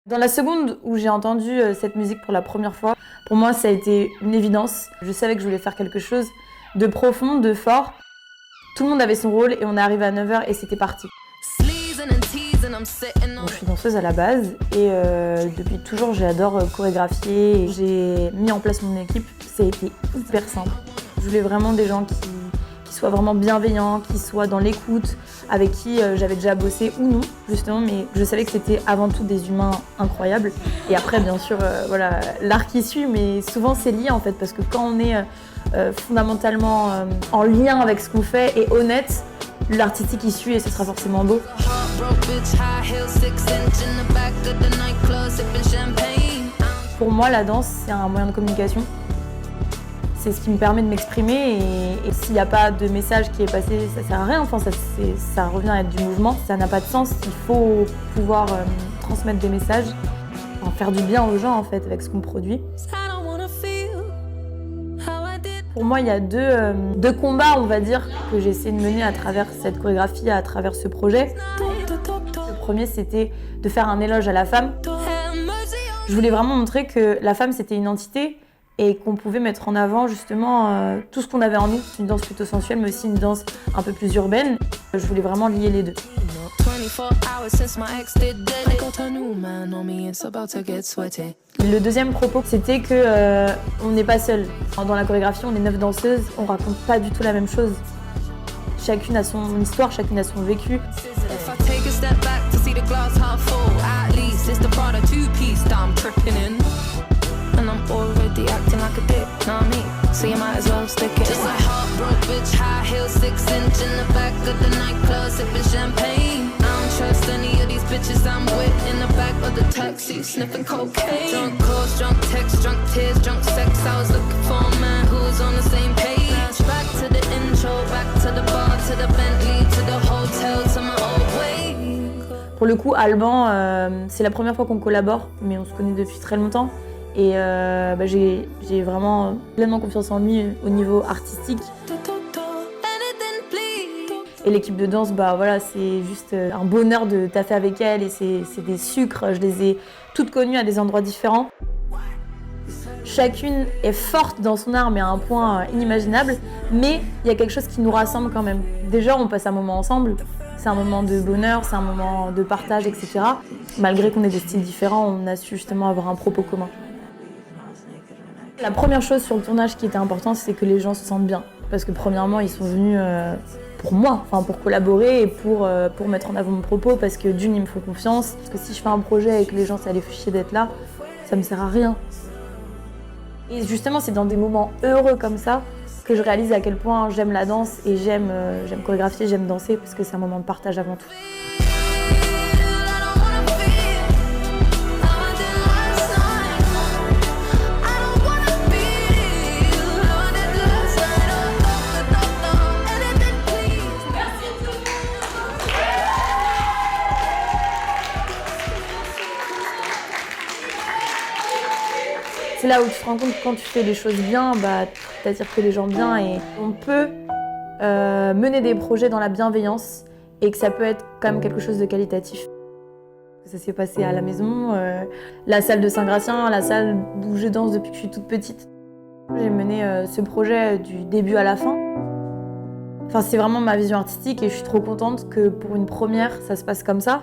Dans la seconde où j'ai entendu cette musique pour la première fois, pour moi ça a été une évidence. Je savais que je voulais faire quelque chose de profond, de fort. Tout le monde avait son rôle et on est arrivé à 9h et c'était parti. Je suis danseuse à la base et depuis toujours j'adore chorégraphier. J'ai mis en place mon équipe, ça a été hyper simple. Je voulais vraiment des gens qui soient vraiment bienveillants, qui soient dans l'écoute, avec qui j'avais déjà bossé ou non justement, mais je savais que c'était avant tout des humains incroyables. Et après bien sûr voilà, l'art qui suit, mais souvent c'est lié en fait, parce que quand on est fondamentalement en lien avec ce qu'on fait et honnête, l'artistique y suit et ce sera forcément beau. Pour moi, la danse, c'est un moyen de communication. C'est ce qui me permet de m'exprimer et s'il n'y a pas de message qui est passé, ça sert à rien. Enfin, ça revient à être du mouvement. Ça n'a pas de sens. Il faut pouvoir transmettre des messages, enfin, faire du bien aux gens en fait avec ce qu'on produit. Pour moi, il y a deux combats, on va dire, que j'ai essayé de mener à travers cette chorégraphie, à travers ce projet. Le premier, c'était de faire un éloge à la femme. Je voulais vraiment montrer que la femme, c'était une entité et qu'on pouvait mettre en avant justement tout ce qu'on avait en nous. Une danse plutôt sensuelle, mais aussi une danse un peu plus urbaine. Je voulais vraiment lier les deux. Le deuxième propos, c'était que on n'est pas seul. Dans la chorégraphie, on est 9 danseuses, on raconte pas du tout la même chose. Chacune a son histoire, chacune a son vécu. Pour le coup, Alban, c'est la première fois qu'on collabore, mais on se connaît depuis très longtemps. Et j'ai vraiment pleinement confiance en lui au niveau artistique. Et l'équipe de danse, voilà, c'est juste un bonheur de taffer avec elle et c'est des sucres. Je les ai toutes connues à des endroits différents. Chacune est forte dans son art, mais à un point inimaginable. Mais il y a quelque chose qui nous rassemble quand même. Déjà, on passe un moment ensemble. C'est un moment de bonheur, c'est un moment de partage, etc. Malgré qu'on ait des styles différents, on a su justement avoir un propos commun. La première chose sur le tournage qui était importante, c'est que les gens se sentent bien. Parce que premièrement, ils sont venus pour moi, enfin pour collaborer et pour mettre en avant mon propos, parce que d'une, ils me font confiance. Parce que si je fais un projet et que les gens, ça les fait chier d'être là, ça me sert à rien. Et justement, c'est dans des moments heureux comme ça que je réalise à quel point j'aime la danse et j'aime chorégraphier, j'aime danser, parce que c'est un moment de partage avant tout. C'est là où tu te rends compte que quand tu fais les choses bien, t'attires que les gens bien et on peut mener des projets dans la bienveillance et que ça peut être quand même quelque chose de qualitatif. Ça s'est passé à la maison, la salle de Saint-Gratien, la salle où je danse depuis que je suis toute petite. J'ai mené ce projet du début à la fin. Enfin, c'est vraiment ma vision artistique et je suis trop contente que pour une première, ça se passe comme ça.